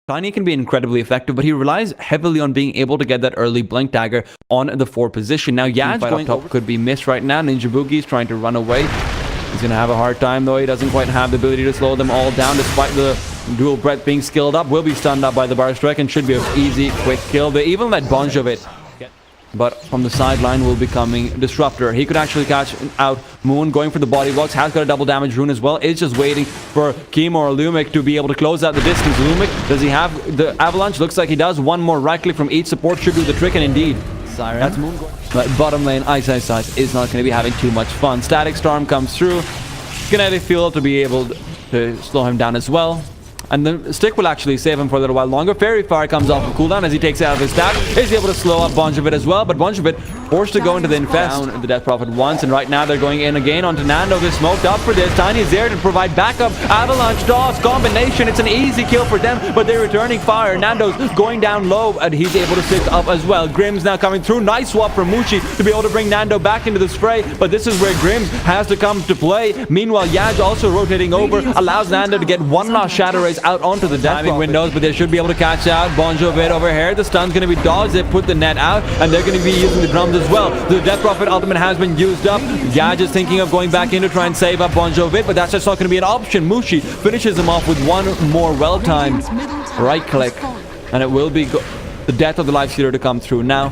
Tiny can be incredibly effective, but he relies heavily on being able to get that early blink dagger on the 4 position. Now, Yaj going up could be missed right now. Ninja Boogie is trying to run away. He's going to have a hard time, though. He doesn't quite have the ability to slow them all down, despite the dual breath being skilled up. Will be stunned up by the bar strike and should be an easy, quick kill. They even let bunch of it. But from the sideline will be coming Disruptor. He could actually catch out Moon going for the body blocks. Has got a double damage rune as well. Is just waiting for Chemo or Lumic to be able to close out the distance. Lumic, does he have the avalanche? Looks like he does. One more right click from each support should do the trick, and indeed, Siren. That's Moon going. But bottom lane, Ice is not going to be having too much fun. Static Storm comes through. Kinetic Field to be able to slow him down as well. And the stick will actually save him for a little while longer. Fairy Fire comes off of cooldown as he takes it out of his stack. Is able to slow up Bunch of It as well, but Bunch of It forced to go into the infest. Down the Death Prophet once, and right now they're going in again onto Nando. They're smoked up for this. Tiny is there to provide backup. Avalanche DOS combination. It's an easy kill for them, but they're returning fire. Nando's going down low, and he's able to stick up as well. Grimm's now coming through. Nice swap from Mushi to be able to bring Nando back into the spray, but this is where Grimm has to come to play. Meanwhile, Yaj also rotating over, allows Nando to get one last Shadow Rays out onto the Death windows, but they should be able to catch out Bon Jovi over here. The stun's going to be dodged. They put the net out, and they're going to be using the drums as well. The Death Prophet ultimate has been used up. Yaj is thinking of going back in to try and save up Bon Jovi, but that's just not going to be an option. Mushi finishes him off with one more well-timed right click, and it will be the death of the Life Stealer to come through. Now,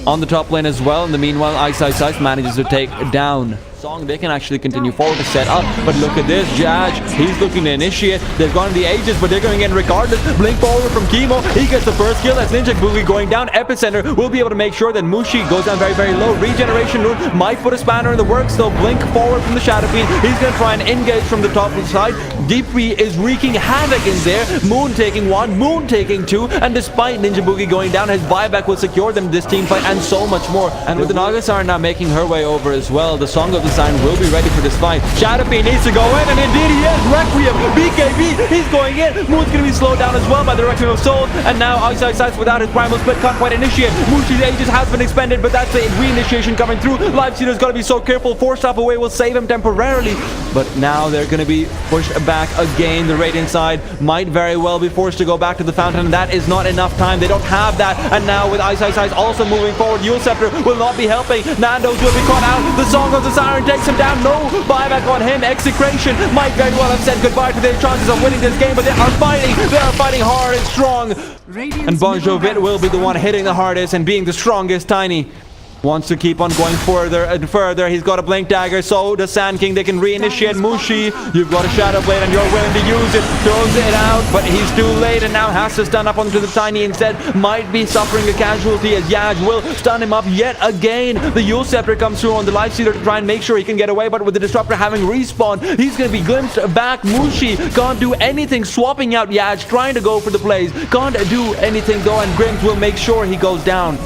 on the top lane as well, in the meanwhile, Ice manages to take down Song. They can actually continue forward to set up, but look at this. Jaj, he's looking to initiate. They've gone the Aegis, but they're going in regardless. Blink forward from Chemo. He gets the first kill. That's Ninja Boogie going down. Epicenter will be able to make sure that Mushi goes down very, very low. Regeneration rune might put a spanner in the works, though. Blink forward from the Shadow Fiend. He's going to try and engage from the top of the side. Deepri is wreaking havoc in there. Moon taking one, Moon taking two, and despite Ninja Boogie going down, his buyback will secure them this team fight and so much more. And with the Nagasar now making her way over as well, the Song of the Sign will be ready for this fight. Shadow Fiend needs to go in, and indeed he is. Requiem, BKB, he's going in. Moon's going to be slowed down as well by the Requiem of Souls, and now Ice without his Primal Split can't quite initiate. Mushi's Aegis has been expended, but that's the re-initiation coming through. Lifestealer's got to be so careful. 4-stop away will save him temporarily, but now they're going to be pushed back again. The Radiant side might very well be forced to go back to the fountain, and that is not enough time. They don't have that, and now with Ice also moving forward, Yule Scepter will not be helping. Nando's will be caught out. The Song of the Siren takes him down. No buyback on him. Execration might very well have said goodbye to their chances of winning this game, but they are fighting. They are fighting hard and strong. And Bon Jovi will be the one hitting the hardest and being the strongest. Tiny wants to keep on going further and further. He's got a Blink Dagger, so does Sand King. They can reinitiate Mushi. You've got a Shadow Blade and you're willing to use it. Throws it out, but he's too late and now has to stun up onto the Tiny instead. Might be suffering a casualty as Yaj will stun him up yet again. The Yule Scepter comes through on the Life Stealer to try and make sure he can get away, but with the Disruptor having respawn, he's going to be glimpsed back. Mushi can't do anything, swapping out Yaj, trying to go for the plays. Can't do anything though, and Grims will make sure he goes down.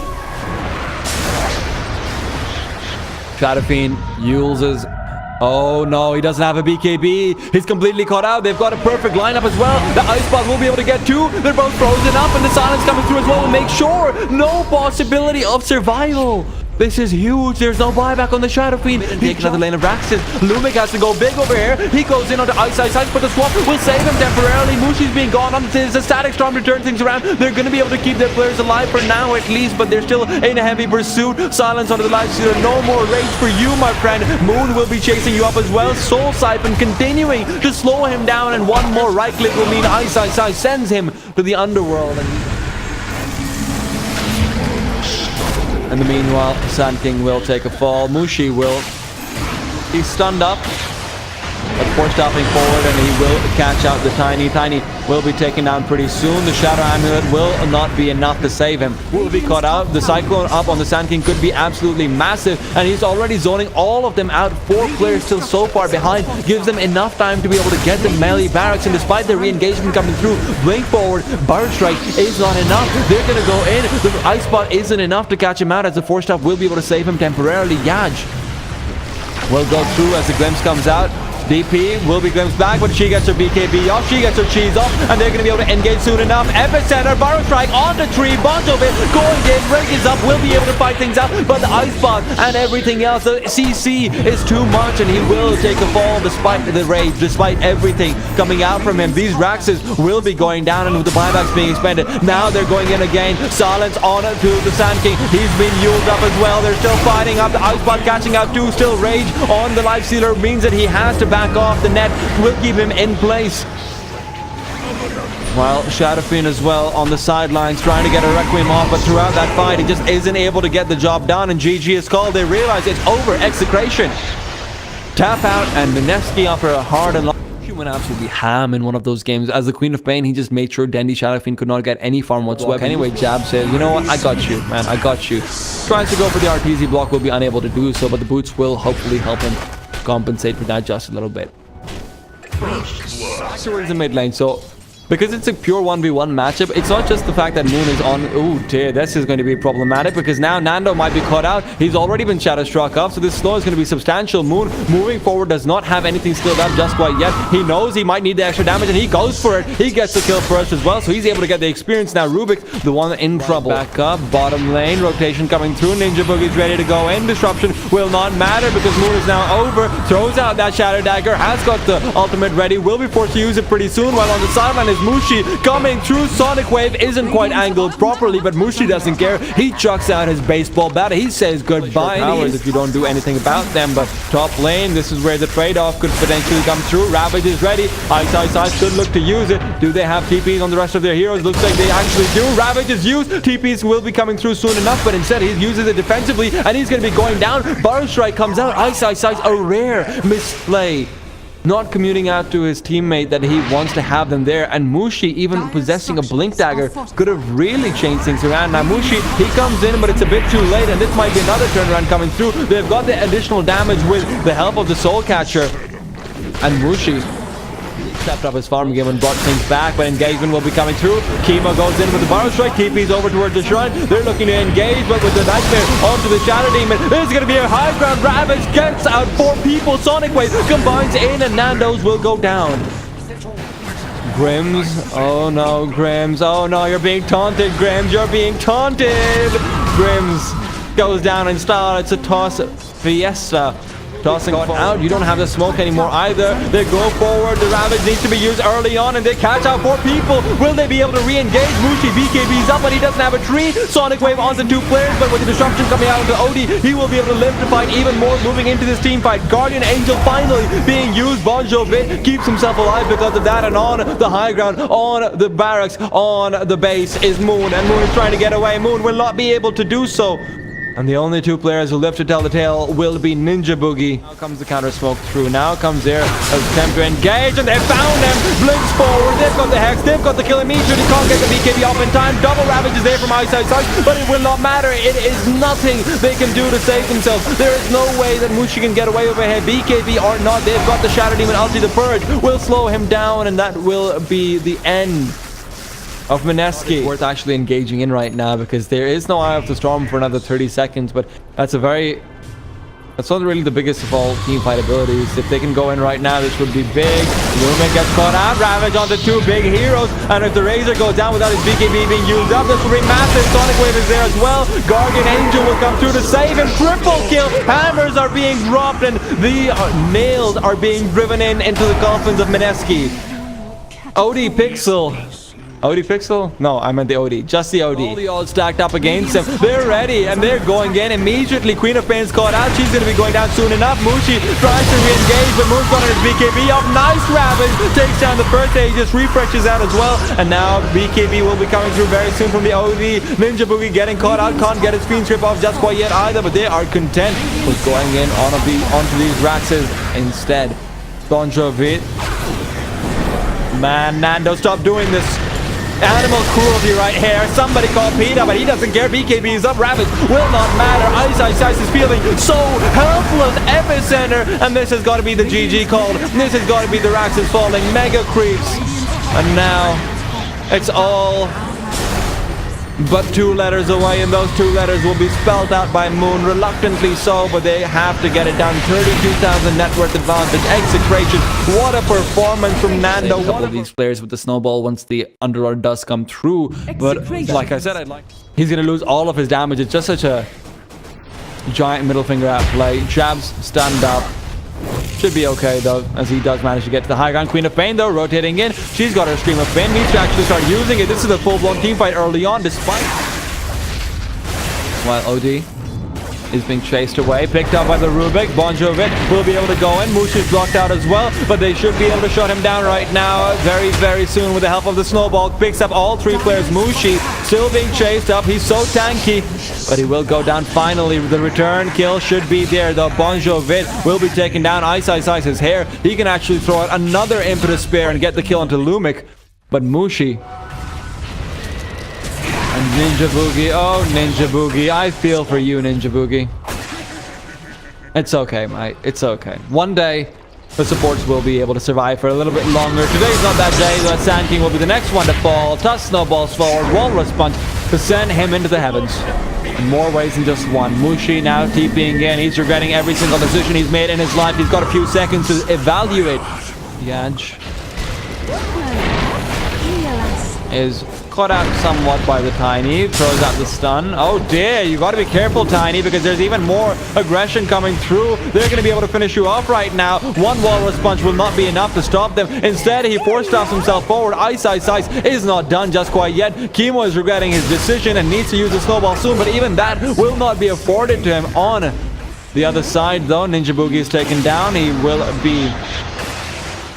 Shadow Fiend uses... Oh no, he doesn't have a BKB. He's completely caught out. They've got a perfect lineup as well. The Ice Ball will be able to get two. They're both frozen up, and the Silence coming through as well will make sure no possibility of survival. This is huge. There's no buyback on the Shadow Fiend. Taking out the lane of Raxus. Lumic has to go big over here. He goes in onto Ice, but the swap will save him temporarily. Mushi's being gone on. There's a Static Storm to turn things around. They're going to be able to keep their players alive for now at least, but they're still in a heavy pursuit. Silence onto the Life Stealer. No more rage for you, my friend. Moon will be chasing you up as well. Soul Siphon continuing to slow him down, and one more right click will mean Ice sends him to the underworld. In the meanwhile, Sand King will take a fall. Mushi will be stunned up, but force stopping forward, and he will catch out the Tiny. Tiny will be taken down pretty soon. The Shadow Amulet will not be enough to save him. Will be caught out. The Cyclone up on the Sand King could be absolutely massive, and he's already zoning all of them out. 4 players still so far behind. Gives them enough time to be able to get the melee barracks, and despite the re-engagement coming through, Blink forward, Bar Strike is not enough. They're going to go in. The Ice Spot isn't enough to catch him out, as the 4-stop will be able to save him temporarily. Yaj will go through as the glimpse comes out. DP will be glimpsed back, but she gets her BKB off, she gets her cheese off, and they're going to be able to engage soon enough. Epicenter, Burrow Strike on the tree, bunch of it, going in, rages up, will be able to fight things out, but the Ice Bot and everything else, the CC is too much, and he will take a fall despite the rage, despite everything coming out from him. These Raxes will be going down, and with the buybacks being expended, now they're going in again. Silence on to the Sand King, he's been used up as well. They're still fighting up, the Ice Bot catching out too, still rage on the Life Stealer means that he has to back off. The net will keep him in place. While Shadow Fiend as well on the sidelines trying to get a Requiem off, but throughout that fight he just isn't able to get the job done, and GG is called. They realize it's over. Execration tap out, and Mineski after a hard and long went absolutely ham in one of those games. As the Queen of Pain, he just made sure Dendi Shadow Fiend could not get any farm whatsoever. Anyway, Jab says, you know what, I got you, man, I got you. Tries to go for the Arteezy block, will be unable to do so, but the boots will hopefully help him compensate for that just a little bit. Back towards the mid lane, so because it's a pure 1v1 matchup, it's not just the fact that Moon is on. Oh dear, this is going to be problematic because now Nando might be caught out. He's already been shadow struck up, so this slow is going to be substantial. Moon moving forward does not have anything skilled up just quite yet. He knows he might need the extra damage, and he goes for it. He gets the kill first as well, so he's able to get the experience. Now Rubik, the one in trouble. Back up, bottom lane, rotation coming through. Ninja Boogie's ready to go in. Disruption will not matter because Moon is now over. Throws out that Shadow Dagger, has got the ultimate ready, will be forced to use it pretty soon. While on the sideline is Mushi coming through. Sonic Wave isn't quite angled properly, but Mushi doesn't care. He chucks out his baseball bat. He says goodbye powers if you don't do anything about them. But top lane, this is where the trade-off could potentially come through. Ravage is ready. Ice could look to use it. Do they have TPs on the rest of their heroes? Looks like they actually do. Ravage is used. TPs will be coming through soon enough, but instead he uses it defensively, and he's going to be going down. Burrow Strike comes out. Ice, a rare misplay. Not commuting out to his teammate that he wants to have them there, and Mushi even possessing a Blink Dagger could have really changed things around. Now Mushi, he comes in, but it's a bit too late, and this might be another turnaround coming through. They've got the additional damage with the help of the Soul Catcher, and Mushi stepped up his farm game and brought things back, but engagement will be coming through. Kima goes in with the Burrow Strike. TP's over towards the shrine. They're looking to engage, but with the Nightmare onto the Shadow Demon, there's going to be a high ground. Ravage gets out 4 people. Sonic Wave combines in, and Nando's will go down. Grims, oh no, Grims, oh no, you're being taunted, Grims, you're being taunted. Grims goes down in style. It's a toss fiesta. Tossing out, you don't have the smoke anymore either. They go forward, the Ravage needs to be used early on, and they catch out 4 people. Will they be able to re-engage? Mushi BKB's up, but he doesn't have a tree. Sonic Wave onto 2 players, but with the disruption coming out of the OD, he will be able to live to fight even more, moving into this team fight. Guardian Angel finally being used. Bon Jovi keeps himself alive because of that, and on the high ground, on the barracks, on the base is Moon, and Moon is trying to get away. Moon will not be able to do so. And the only 2 players who live to tell the tale will be Ninja Boogie. Now comes the counter smoke through. Now comes their attempt to engage, and they found him. Blinks forward. They've got the Hex. They've got the kill immediately. Can't get the BKB off in time. Double Ravage is there from Ice, but it will not matter. It is nothing they can do to save themselves. There is no way that Mushi can get away over here. BKB or not, they've got the Shadow Demon ulti. The Purge will slow him down, and that will be the end of Mineski. Worth actually engaging in right now because there is no Eye of the Storm for another 30 seconds, but that's not really the biggest of all team fight abilities. If they can go in right now, this would be big. Lumen gets caught out. Ravage onto 2 big heroes, and if the Razor goes down without his BKB being used up, this will be massive. Sonic Wave is there as well. Guardian Angel will come through to save him. Triple kill. Hammers are being dropped, and the nails are being driven into the coffins of Mineski. OD Pixel. OD Pixel? No, I meant the OD. Just the OD. All the odds stacked up against him. They're ready, and they're going in immediately. Queen of Pain's caught out. She's going to be going down soon enough. Mushi tries to re-engage, but Moon's got his BKB up. Nice Ravage. Takes down the first stage. Just refreshes out as well. And now BKB will be coming through very soon from the OD. Ninja Boogie getting caught out. Can't get his Fiend strip off just quite yet either, but they are content with going in onto these Raxes instead. Bon Jovi. Man, Nando, stop doing this. Animal cruelty right here. Somebody call PETA, but he doesn't care. BKB is up. Ravage will not matter. Ice is feeling so helpless. Epicenter, and this has got to be the GG called. This has got to be the Raxes falling. Mega creeps. And now it's all but 2 letters away, and those 2 letters will be spelled out by Moon, reluctantly so, but they have to get it done. 32,000 net worth advantage. Execration, what a performance from Nando. A couple of these players with the snowball once the Underlord does come through, but like I said, he's gonna lose all of his damage. It's just such a giant middle finger at play. Jabs, stand up. Should be okay though, as he does manage to get to the high ground. Queen of Pain though, rotating in. She's got her Stream of Pain. Needs to actually start using it. This is a full-blown team fight early on, despite... While OD is being chased away, picked up by the Rubik. Bonjovic will be able to go in. Mushi's blocked out as well, but they should be able to shut him down right now very, very soon with the help of the snowball. Picks up all 3 players. Mushi still being chased up. He's so tanky, but he will go down finally. The return kill should be there though. Bonjovic will be taken down. Ice his hair. He can actually throw out another Impetus Spear and get the kill onto Lumic, but Mushi and Ninja Boogie, oh Ninja Boogie, I feel for you, Ninja Boogie. It's okay, mate, it's okay. One day, the supports will be able to survive for a little bit longer. Today's not that day, the Sand King will be the next one to fall. Toss snowballs forward, Walrus Punch to send him into the heavens. In more ways than just one. Mushi now TPing in, he's regretting every single decision he's made in his life. He's got a few seconds to evaluate. Yaj is caught out somewhat by the Tiny, throws out the stun. Oh dear, you got to be careful, Tiny, because there's even more aggression coming through. They're going to be able to finish you off right now. One Walrus Punch will not be enough to stop them. Instead, he force-stops himself forward. Ice is not done just quite yet. Kimo is regretting his decision and needs to use the snowball soon, but even that will not be afforded to him. On the other side, though, Ninja Boogie is taken down. He will be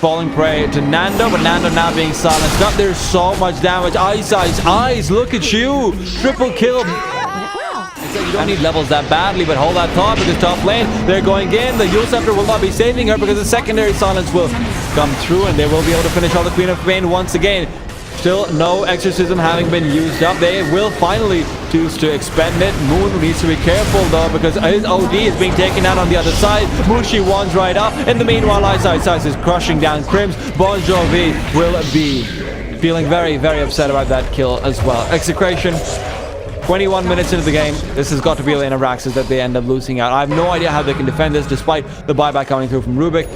falling prey to Nando, but Nando now being silenced up. There's so much damage. Ice, look at you! Triple kill. You don't need levels that badly, but hold that thought because top lane, they're going in. The Yule Scepter will not be saving her because the secondary silence will come through and they will be able to finish all the Queen of Pain once again. Still no exorcism having been used up. They will finally choose to expend it. Moon needs to be careful though because his OD is being taken out on the other side. Mushi wands right up. In the meanwhile, Ice is crushing down Crims. Bon Jovi will be feeling very, very upset about that kill as well. Execration. 21 minutes into the game, this has got to be a lane of Raxus that they end up losing out. I have no idea how they can defend this despite the buyback coming through from Rubik.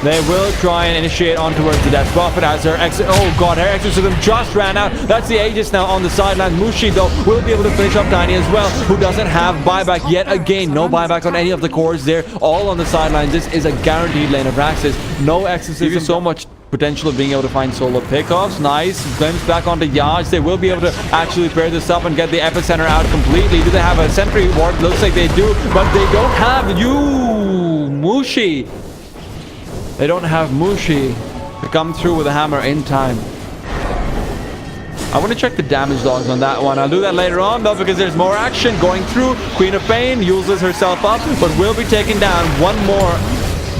They will try and initiate on towards the Death Prophet as her oh god, her exorcism just ran out. That's the Aegis now on the sideline. Mushi though will be able to finish up Tiny as well, who doesn't have buyback yet again. No buyback on any of the cores there, all on the sidelines. This is a guaranteed lane of Raxus. No exorcism, so much potential of being able to find solo pickoffs. Nice. Glimpse back onto Yaj. They will be able to actually pair this up and get the epicenter out completely. Do they have a sentry ward? Looks like they do, but they don't have Mushi. They don't have Mushi to come through with a hammer in time. I want to check the damage logs on that one. I'll do that later on though because there's more action going through. Queen of Pain uses herself up, but will be taken down. One more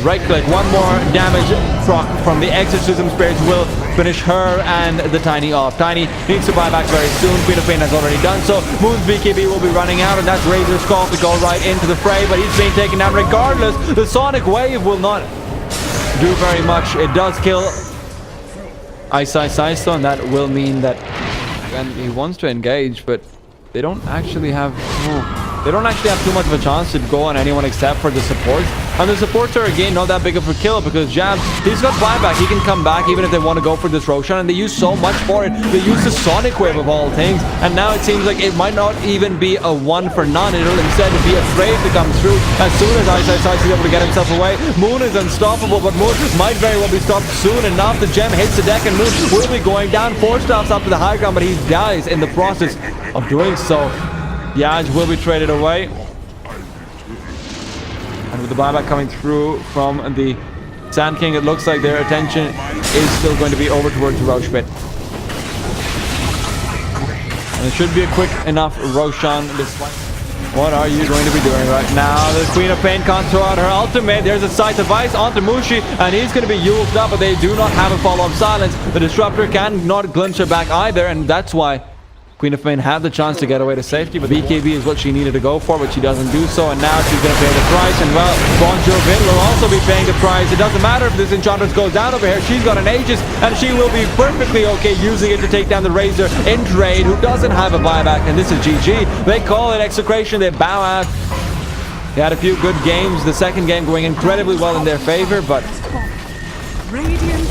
right click, one more damage proc from the exorcism spirits will finish her and the Tiny off. Tiny needs to buy back very soon. Queen of Pain has already done so. Moon's BKB will be running out, and that's Razor's call to go right into the fray, but he's being taken down regardless. The Sonic Wave will not do very much. It does kill Ice though, and that will mean that and he wants to engage, but they don't actually have too much of a chance to go on anyone except for the supports. And the supports are again not that big of a kill because Jab, he's got buyback. He can come back even if they want to go for this Roshan, and they use so much for it. They use the Sonic Wave of all things, and now it seems like it might not even be a one for none. It'll instead be afraid to come through as soon as Ice is able to get himself away. Moon is unstoppable, but Moon might very well be stopped soon enough. The gem hits the deck and Moon will be going down. 4 stops up to the high ground, but he dies in the process of doing so. Yaj will be traded away. And with the buyback coming through from the Sand King, it looks like their attention is still going to be over towards the Roche pit. And it should be a quick enough Roshan despite... What are you going to be doing right now? The Queen of Pain can't throw out her ultimate. There's a Sight of Ice onto Mushi, and he's going to be used up, but they do not have a follow-up silence. The Disruptor cannot glimpse her back either, and that's why Queen of Pain had the chance to get away to safety, but BKB is what she needed to go for, but she doesn't do so, and now she's going to pay the price. And well, Bon Jovi will also be paying the price. It doesn't matter if this Enchantress goes down over here. She's got an Aegis, and she will be perfectly okay using it to take down the Razor in trade, who doesn't have a buyback, and this is GG. They call it Execration. They bow out. They had a few good games. The second game going incredibly well in their favor, but Radiant